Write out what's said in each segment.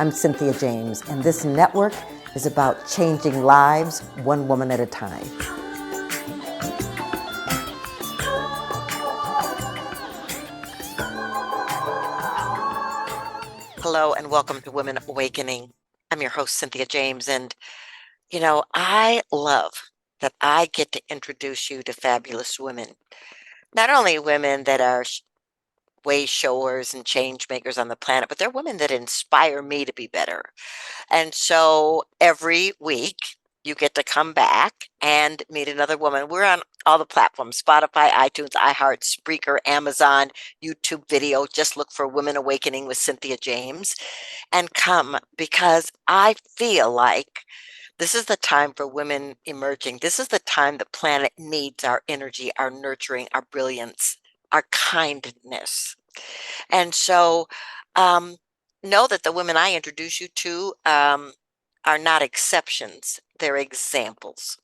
I'm Cynthia James, and this network is about changing lives one woman at a time. Hello, and welcome to Women Awakening. I'm your host, Cynthia James, and I love that I get to introduce you to fabulous women. Not only women that are way showers and change makers on the planet, but they're women that inspire me to be better. And so every week you get to come back and meet another woman. We're on all the platforms: Spotify, iTunes, iHeart, Spreaker, Amazon, YouTube video. Just look for Women Awakening with Cynthia James and come, because I feel like this is the time for women emerging. This is the time the planet needs our energy, our nurturing, our brilliance, our kindness. And so know that the women I introduce you to are not exceptions, they're examples.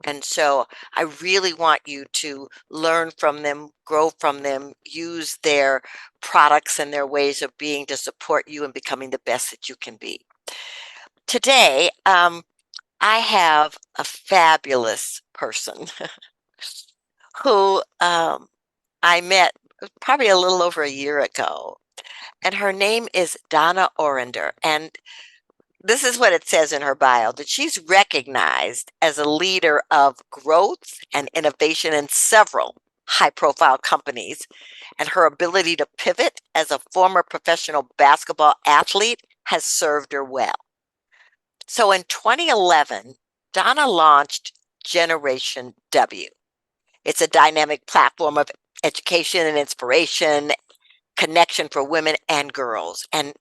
And so I really want you to learn from them, grow from them, use their products and their ways of being to support you in becoming the best that you can be. Today, I have a fabulous person who I met probably a little over a year ago, and her name is Donna Orender. And this is what it says in her bio, that she's recognized as a leader of growth and innovation in several high-profile companies, and her ability to pivot as a former professional basketball athlete has served her well. So in 2011, Donna launched Generation W. It's a dynamic platform of education and inspiration, connection for women and girls, and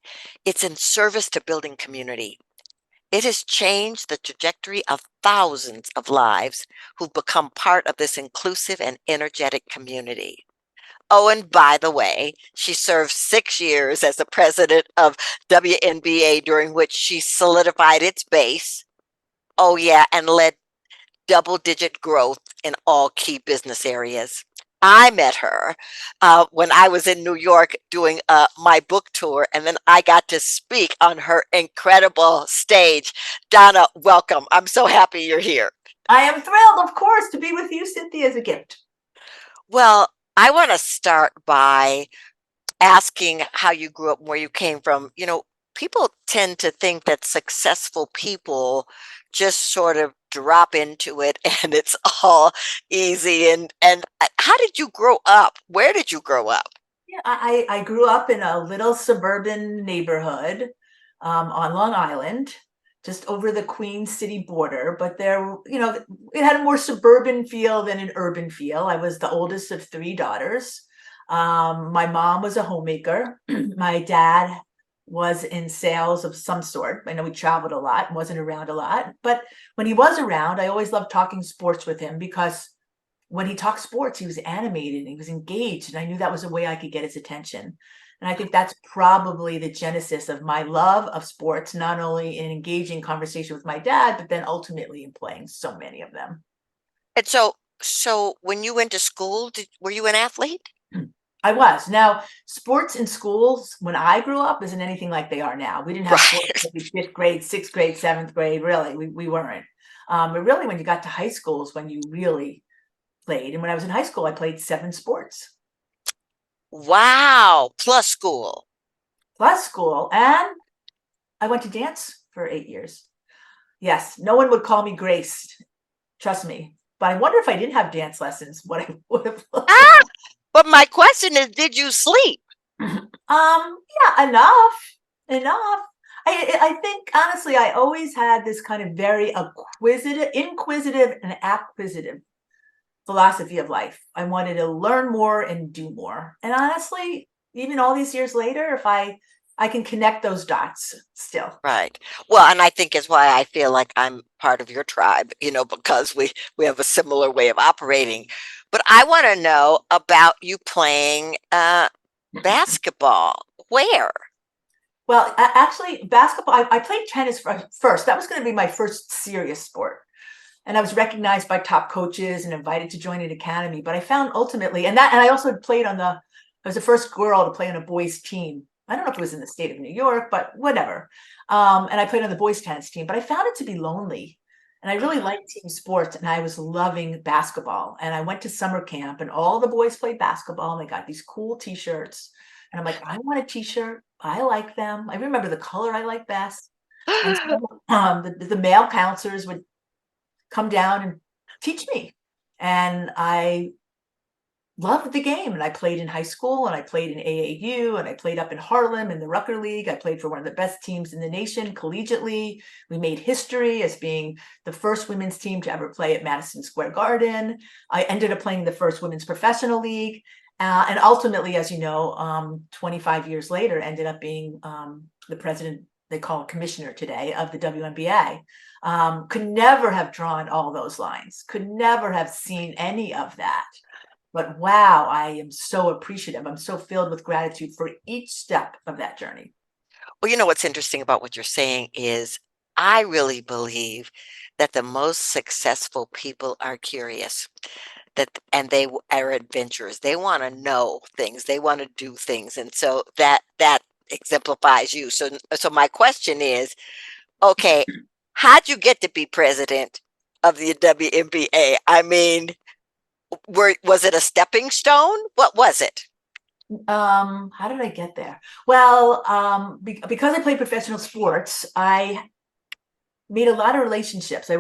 it's in service to building community. It has changed the trajectory of thousands of lives who've become part of this inclusive and energetic community. Oh, and by the way, she served 6 years as the president of WNBA, during which she solidified its base. Oh, yeah, and led double-digit growth in all key business areas. I met her when I was in New York doing my book tour, and then I got to speak on her incredible stage. Donna, welcome. I'm so happy you're here. I am thrilled, of course, to be with you, Cynthia, as a gift. Well, I want to start by asking how you grew up and where you came from. People tend to think that successful people just sort of drop into it and it's all easy. And how did you grow up? Where did you grow up? Yeah, I grew up in a little suburban neighborhood on Long Island, just over the Queen City border. But there, it had a more suburban feel than an urban feel. I was the oldest of 3 daughters. My mom was a homemaker. My dad was in sales of some sort. I know he traveled a lot and wasn't around a lot. But when he was around, I always loved talking sports with him, because when he talked sports, he was animated and he was engaged. And I knew that was a way I could get his attention. And I think that's probably the genesis of my love of sports, not only in engaging conversation with my dad, but then ultimately in playing so many of them. And so when you went to school, were you an athlete? I was. Now, sports in schools when I grew up isn't anything like they are now. We didn't have sports in 5th grade, 6th grade, 7th grade. Really, we weren't. But really, when you got to high school is when you really played. And when I was in high school, I played 7 sports. Wow. Plus school. Plus school. And I went to dance for 8 years. Yes, no one would call me Grace. Trust me. But I wonder if I didn't have dance lessons, what I would have looked like. But my question is, did you sleep? Yeah, enough. I think, honestly, I always had this kind of very inquisitive and acquisitive philosophy of life. I wanted to learn more and do more. And honestly, even all these years later, if I can connect those dots still. Right. Well, and I think is why I feel like I'm part of your tribe, because we have a similar way of operating. But I want to know about you playing basketball. Where? Well, actually, basketball, I played tennis first. That was going to be my first serious sport. And I was recognized by top coaches and invited to join an academy. But I found ultimately, and I also played I was the first girl to play on a boys' team I don't know if it was in the state of New York, but whatever. And I played on the boys tennis team, but I found it to be lonely. And I really Mhm. liked team sports, and I was loving basketball. And I went to summer camp, and all the boys played basketball, and they got these cool t-shirts. And I'm like, I want a t-shirt. I like them. I remember the color I like best. And so the male counselors would come down and teach me. And I loved the game. And I played in high school, and I played in AAU, and I played up in Harlem in the Rucker League. I played for one of the best teams in the nation collegiately. We made history as being the first women's team to ever play at Madison Square Garden. I ended up playing the first women's professional league. And ultimately, as you know, 25 years later, ended up being the president, they call it commissioner today, of the WNBA. Could never have drawn all those lines, could never have seen any of that. But wow, I am so appreciative. I'm so filled with gratitude for each step of that journey. Well, you know what's interesting about what you're saying is I really believe that the most successful people are curious. Are adventurous. They wanna know things, they wanna do things, and so that exemplifies you. So my question is, okay, how'd you get to be president of the WNBA? I mean, was it a stepping stone? What was it? How did I get there? Well, because I played professional sports, I made a lot of relationships. I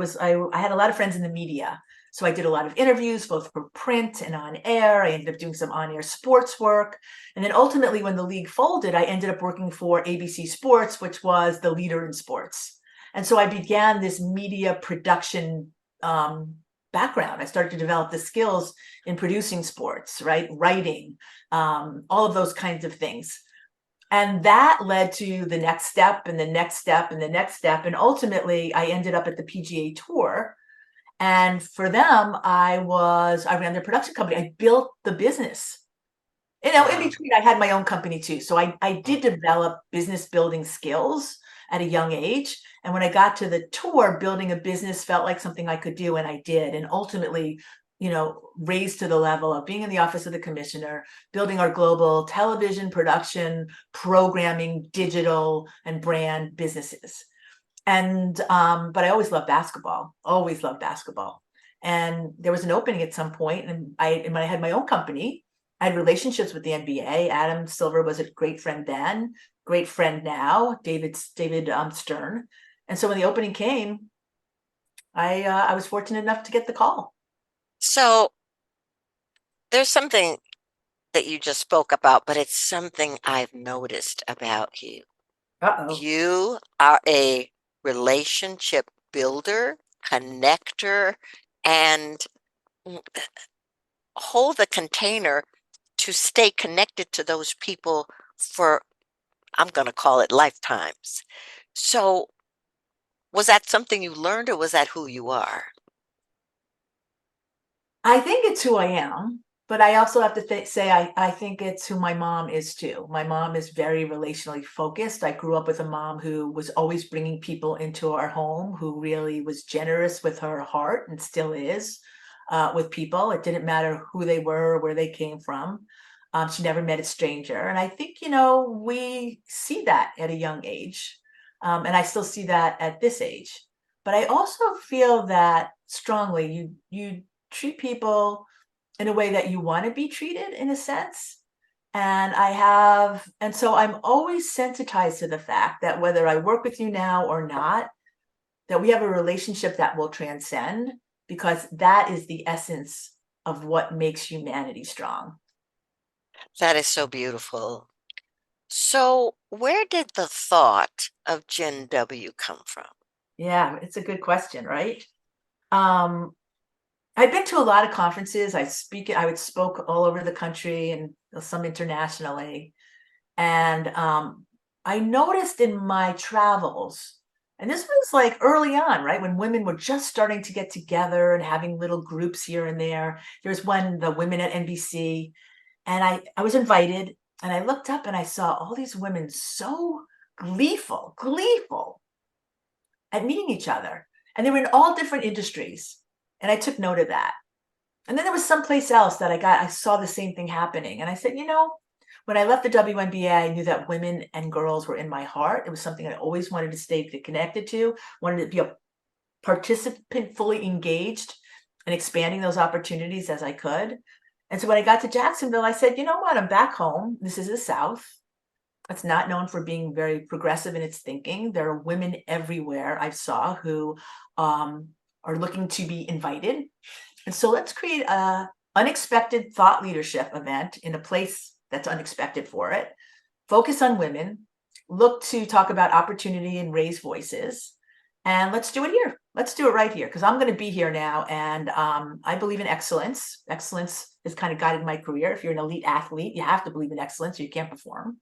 had a lot of friends in the media. So I did a lot of interviews, both for print and on air. I ended up doing some on air sports work. And then ultimately, when the league folded, I ended up working for ABC Sports, which was the leader in sports. And so I began this media production background. I started to develop the skills in producing sports, right? Writing, all of those kinds of things. And that led to the next step and the next step and the next step. And ultimately, I ended up at the PGA Tour. And for them, I ran their production company. I built the business. In Wow. between, I had my own company too. So I did develop business building skills at a young age. And when I got to the tour, building a business felt like something I could do, and I did. And ultimately, raised to the level of being in the office of the commissioner, building our global television production, programming, digital, and brand businesses. And but I always loved basketball. And there was an opening at some point, and when I had my own company, I had relationships with the NBA. Adam Silver was a great friend then, great friend now, David Stern. And so when the opening came, I was fortunate enough to get the call. So there's something that you just spoke about, but it's something I've noticed about you. Uh-oh. You are a relationship builder, connector, and mm, hold the container to stay connected to those people for, I'm going to call it lifetimes. So, was that something you learned or was that who you are? I think it's who I am, but I also have to say I think it's who my mom is too. My mom is very relationally focused. I grew up with a mom who was always bringing people into our home, who really was generous with her heart and still is with people. It didn't matter who they were or where they came from. She never met a stranger. And I think, we see that at a young age. And I still see that at this age. But I also feel that strongly you treat people in a way that you want to be treated in a sense. And so I'm always sensitized to the fact that whether I work with you now or not, that we have a relationship that will transcend, because that is the essence of what makes humanity strong. That is so beautiful. So, where did the thought of Gen W come from? Yeah, it's a good question, right? Um, I've been to a lot of conferences. I would spoke all over the country and some internationally. And I noticed in my travels, and this was like early on, right? When women were just starting to get together and having little groups here and there. There was one, the women at NBC, and I was invited, and I looked up and I saw all these women so gleeful at meeting each other. And they were in all different industries. And I took note of that. And then there was someplace else that I saw the same thing happening. And I said, When I left the WNBA, I knew that women and girls were in my heart. It was something I always wanted to stay connected to, wanted to be a participant, fully engaged and expanding those opportunities as I could. And so when I got to Jacksonville, I said, you know what? I'm back home. This is the South. It's not known for being very progressive in its thinking. There are women everywhere I saw who are looking to be invited. And so let's create a unexpected thought leadership event in a place that's unexpected for it. Focus on women, look to talk about opportunity and raise voices. And let's do it here. Let's do it right here because I'm going to be here now. And I believe in excellence. Excellence has kind of guided my career. If you're an elite athlete, you have to believe in excellence or you can't perform.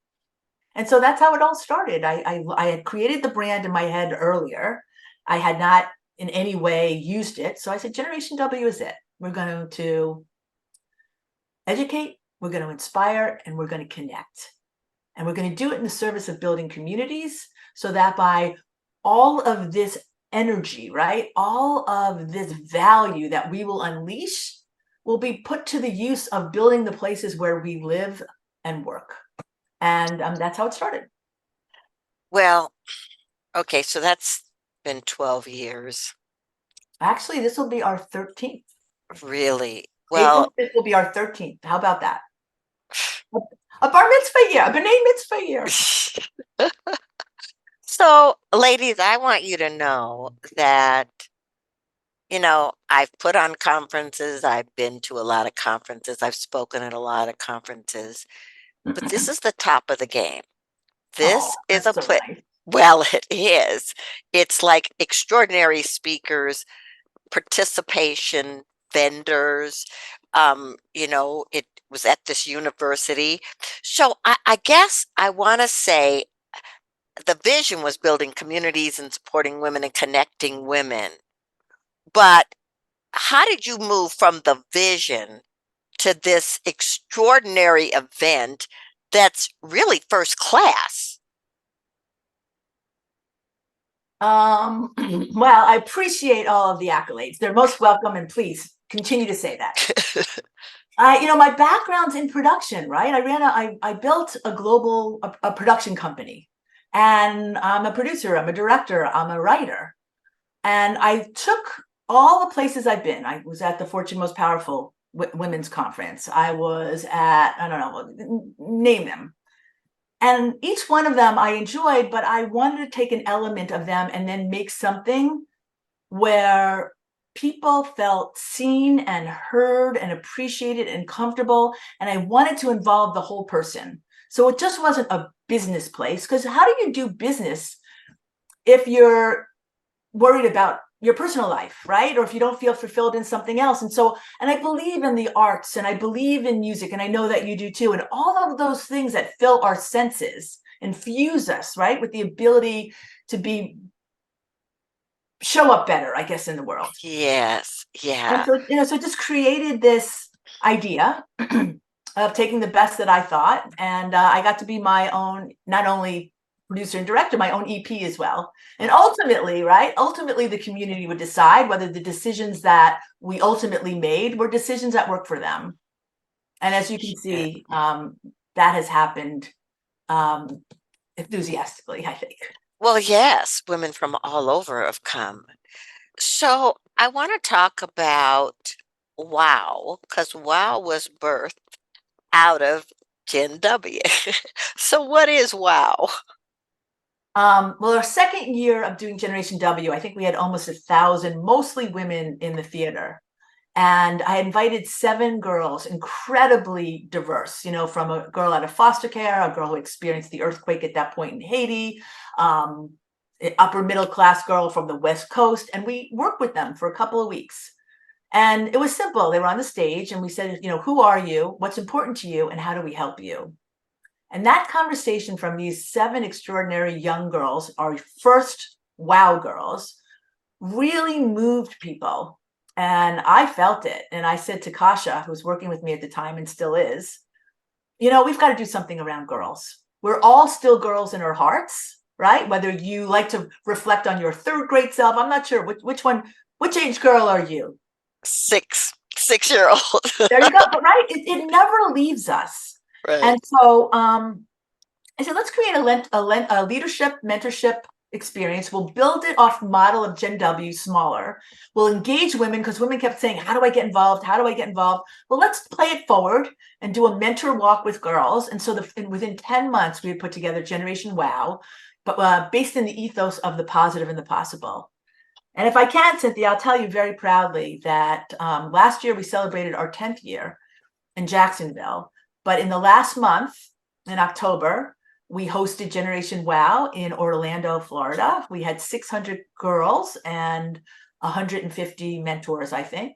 And so that's how it all started. I had created the brand in my head earlier. I had not in any way used it. So I said, Generation W is it. We're going to educate, we're going to inspire, and we're going to connect. And we're going to do it in the service of building communities so that by all of this energy, right, all of this value that we will unleash will be put to the use of building the places where we live and work. And that's how it started. Well, okay, so that's been 12 years. Actually, this will be our 13th. Really? April Well, 5th will be our 13th. How about that? A bar mitzvah year, a b'nai mitzvah year. so ladies, I want you to know that, I've put on conferences, I've been to a lot of conferences, I've spoken at a lot of conferences, but this is the top of the game. Oh, This is that's a so place, nice. well, it is. It's like extraordinary speakers, participation, vendors. It was at this university. So I guess I want to say the vision was building communities and supporting women and connecting women. But how did you move from the vision to this extraordinary event that's really first class? Well, I appreciate all of the accolades. They're most welcome, and please continue to say that. My background's in production, right? I built a global a production company, and I'm a producer, I'm a director, I'm a writer, and I took all the places I've been. I was at the Fortune Most Powerful Women's Conference. I was at, I don't know, name them. And each one of them I enjoyed, but I wanted to take an element of them and then make something where people felt seen and heard and appreciated and comfortable. And I wanted to involve the whole person. So it just wasn't a business place, because how do you do business if you're worried about your personal life, right? Or if you don't feel fulfilled in something else. And I believe in the arts and I believe in music, and I know that you do too. And all of those things that fill our senses infuse us, right? With the ability to show up better, I guess, in the world. Yes, And yeah. so it just created this idea of taking the best that I thought. And I got to be my own, not only producer and director, my own EP as well. And ultimately, right, ultimately the community would decide whether the decisions that we ultimately made were decisions that work for them. And as you can Yeah. see, that has happened enthusiastically, I think. Well, yes, women from all over have come. So I want to talk about WOW, because WOW was birthed out of Gen W. So what is WOW? Well, our second year of doing Generation W, I think we had almost 1,000, mostly women in the theater. And I invited 7 girls, incredibly diverse, from a girl out of foster care, a girl who experienced the earthquake at that point in Haiti, upper middle class girl from the West Coast. And we worked with them for a couple of weeks. And it was simple. They were on the stage and we said, who are you? What's important to you? And how do we help you? And that conversation from these 7 extraordinary young girls, our first WOW girls, really moved people. And I felt it. And I said to Kasha, who was working with me at the time and still is, we've got to do something around girls. We're all still girls in our hearts, right? Whether you like to reflect on your 3rd grade self, I'm not sure which age girl are you? 6-year-old. There you go. But right, it never leaves us. Right. And so I said, let's create a leadership mentorship experience. We'll build it off model of Gen W, smaller. We'll engage women because women kept saying, how do I get involved? How do I get involved? Well, let's play it forward and do a mentor walk with girls. And so within 10 months, we had put together Generation Wow, but based in the ethos of the positive and the possible. And if I can, Cynthia, I'll tell you very proudly that last year we celebrated our 10th year in Jacksonville. But in the last month, in October, we hosted Generation Wow in Orlando, Florida. We had 600 girls and 150 mentors, I think.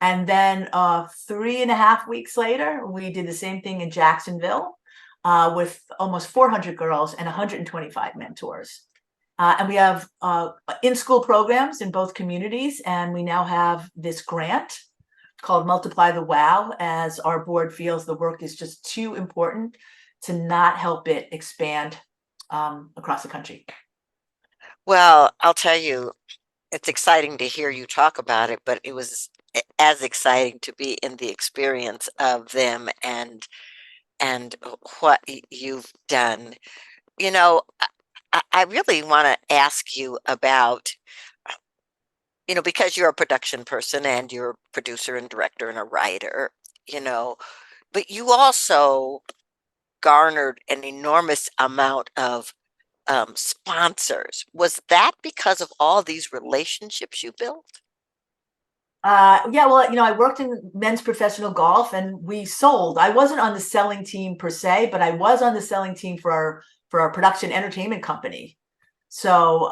And then 3.5 weeks later, we did the same thing in Jacksonville with almost 400 girls and 125 mentors. And we have in-school programs in both communities. And we now have this grant called Multiply the Wow, as our board feels the work is just too important to not help it expand across the country. Well, I'll tell you, it's exciting to hear you talk about it, but it was as exciting to be in the experience of them and what you've done. You know, I really want to ask you about, because you're a production person and you're a producer and director and a writer, you know, but you also garnered an enormous amount of sponsors. Was that because of all these relationships you built? Yeah, well, I worked in men's professional golf and we sold. I wasn't on the selling team per se, but I was on the selling team for our production entertainment company. So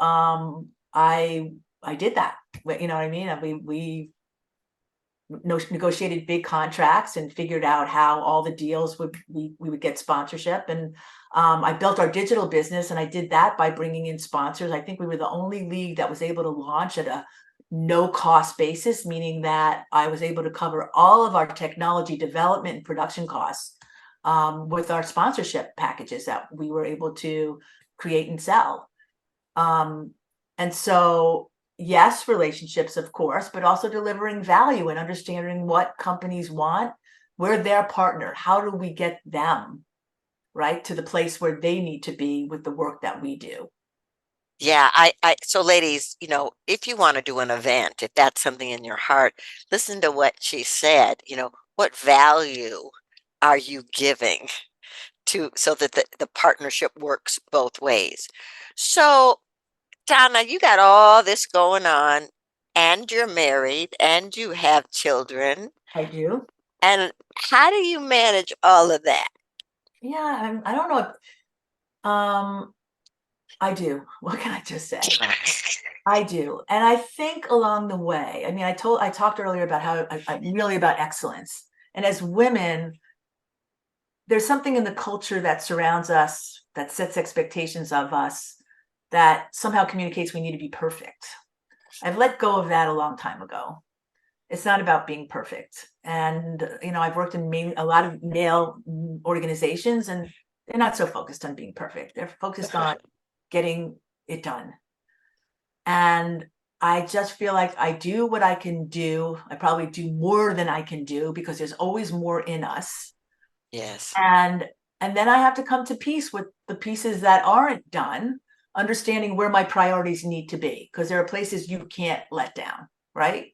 I did that. You know what I mean? We negotiated big contracts and figured out how all the deals we would get sponsorship. And I built our digital business, and I did that by bringing in sponsors. I think we were the only league that was able to launch at a no cost basis, meaning that I was able to cover all of our technology development and production costs with our sponsorship packages that we were able to create and sell. Um, and so, yes, relationships, of course, but also delivering value and understanding what companies want. We're their partner. How do we get them right to the place where they need to be with the work that we do? Yeah, so ladies, if you want to do an event, if that's something in your heart, listen to what she said. What value are you giving so that the partnership works both ways? So, Donna, you got all this going on, and you're married, and you have children. I do. And how do you manage all of that? Yeah, I don't know. Um, I do. What can I just say? I do. And I think along the way, I mean, I talked earlier about how I'm really about excellence. And as women, there's something in the culture that surrounds us that sets expectations of us that somehow communicates we need to be perfect. I've let go of that a long time ago. It's not about being perfect. And, I've worked in a lot of male organizations, and they're not so focused on being perfect. They're focused on getting it done. And I just feel like I do what I can do. I probably do more than I can do because there's always more in us. Yes, And then I have to come to peace with the pieces that aren't done, understanding where my priorities need to be, because there are places you can't let down, right?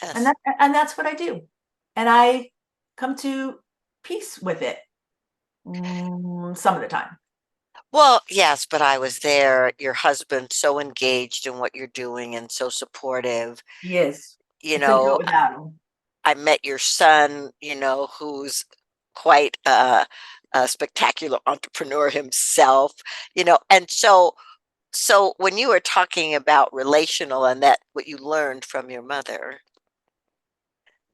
And yes. that's what I do. And I come to peace with it some of the time. Well, yes, but I was there. Your husband's so engaged in what you're doing and so supportive. He is. You I couldn't do know, it without him. I met your son, who's quite a spectacular entrepreneur himself, and so when you were talking about relational and that what you learned from your mother,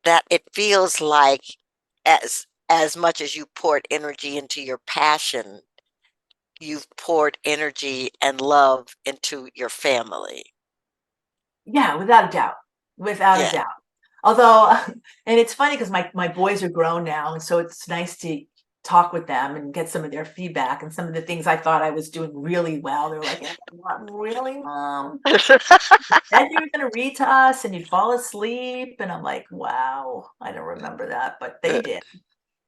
that it feels like as much as you poured energy into your passion, you've poured energy and love into your family. Yeah, without a doubt. Without a Yeah. doubt. Although, and it's funny because my boys are grown now, and so it's nice to talk with them and get some of their feedback, and some of the things I thought I was doing really well. They're like, "What, really, mom? Said you were going to read to us and you'd fall asleep." And I'm like, wow, I don't remember that, but they did.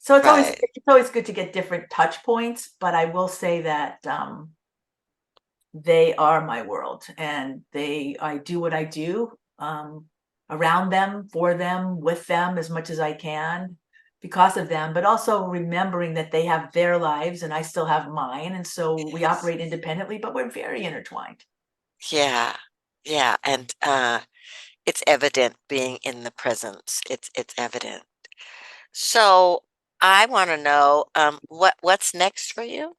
So Right. it's always good to get different touch points, but I will say that they are my world, and I do what I do around them, for them, with them as much as I can because of them, but also remembering that they have their lives and I still have mine. And so we Yes. operate independently, but we're very intertwined. Yeah. Yeah. And it's evident being in the presence. It's evident. So I want to know what's next for you?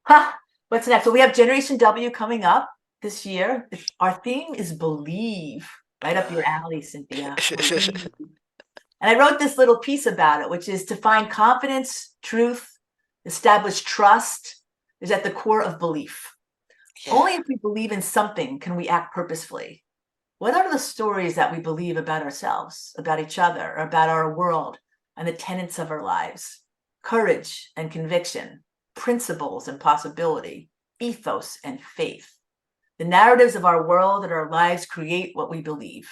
Ha! What's next? So we have Generation W coming up this year. Our theme is believe, right up your alley, Cynthia. Believe. And I wrote this little piece about it, which is to find confidence, truth, establish trust is at the core of belief. Yeah. Only if we believe in something can we act purposefully. What are the stories that we believe about ourselves, about each other, about our world, and the tenets of our lives? Courage and conviction, principles and possibility, ethos and faith. The narratives of our world and our lives create what we believe.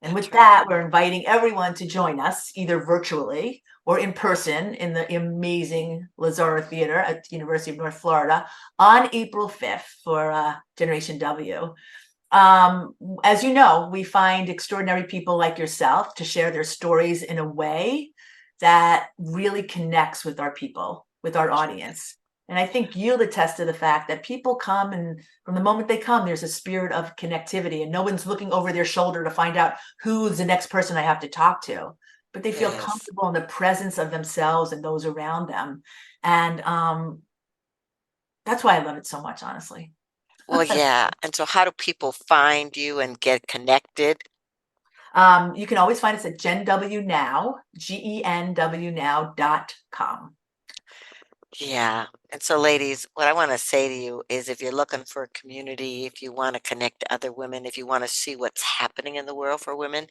And with That's right. that, we're inviting everyone to join us either virtually or in person in the amazing Lazaro Theater at the University of North Florida on April 5th for Generation W. As you know, we find extraordinary people like yourself to share their stories in a way that really connects with our people, with our audience. And I think you'll attest to the fact that people come, and from the moment they come, there's a spirit of connectivity, and no one's looking over their shoulder to find out who's the next person I have to talk to, but they feel Yes. comfortable in the presence of themselves and those around them. And that's why I love it so much, honestly. Well, yeah. And so how do people find you and get connected? You can always find us at Gen W Now, GENWnow.com. Yeah. And so, ladies, what I want to say to you is if you're looking for a community, if you want to connect to other women, if you want to see what's happening in the world for women,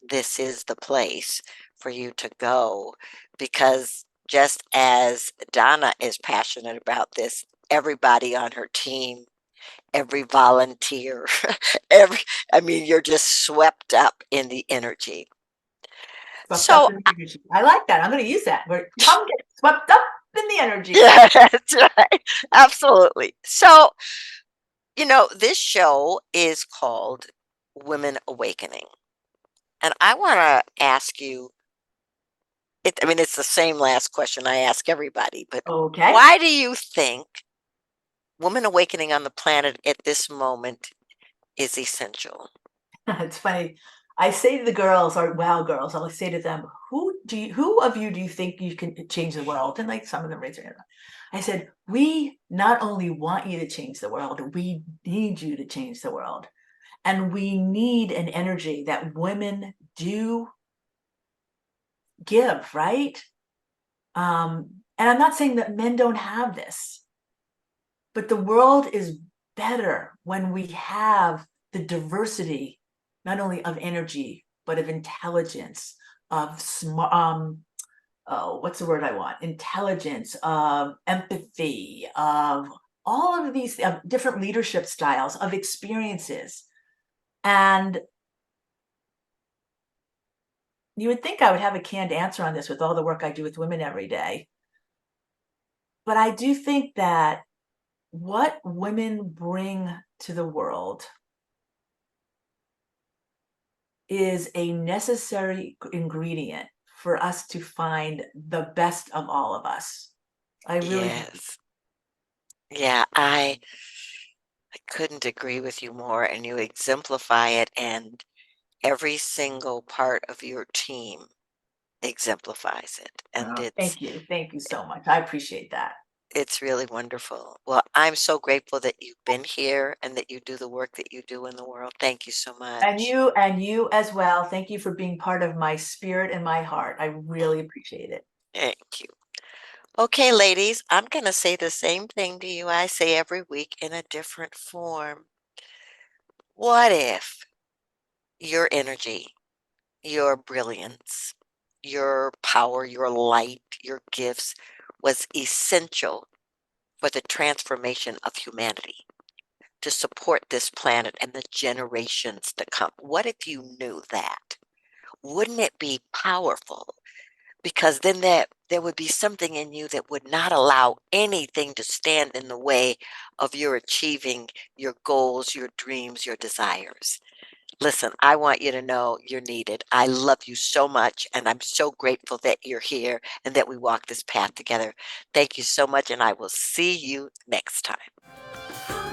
this is the place for you to go. Because just as Donna is passionate about this, everybody on her team, every volunteer, every, I mean, you're just swept up in the energy. Swept up So, in the energy. I like that. I'm going to use that. Come get swept up in the energy. yeah, that's right. Absolutely. So, this show is called Women Awakening. And I want to ask you, I mean, it's the same last question I ask everybody, but Okay. why do you think women awakening on the planet at this moment is essential? It's funny. I say to the girls, or wow girls, I'll say to them, who of you do you think you can change the world? And like some of them raise their hand. I said, we not only want you to change the world, we need you to change the world. And we need an energy that women do give, right? And I'm not saying that men don't have this, but the world is better when we have the diversity, not only of energy, but of intelligence, of smart, oh, what's the word I want? Intelligence, of empathy, of all of these different leadership styles, of experiences. And you would think I would have a canned answer on this with all the work I do with women every day. But I do think that what women bring to the world is a necessary ingredient for us to find the best of all of us. I really believe. Yes. Yeah, I couldn't agree with you more, and you exemplify it, and every single part of your team exemplifies it. And Oh, it's thank you. Thank you so much. I appreciate that. It's really wonderful. Well, I'm so grateful that you've been here and that you do the work that you do in the world. Thank you so much. And you as well. Thank you for being part of my spirit and my heart. I really appreciate it. Thank you. Okay, ladies, I'm going to say the same thing to you I say every week in a different form. What if your energy, your brilliance, your power, your light, your gifts was essential for the transformation of humanity to support this planet and the generations to come? What if you knew that? Wouldn't it be powerful? because then there would be something in you that would not allow anything to stand in the way of your achieving your goals, your dreams, your desires. Listen, I want you to know you're needed. I love you so much, and I'm so grateful that you're here and that we walk this path together. Thank you so much, and I will see you next time.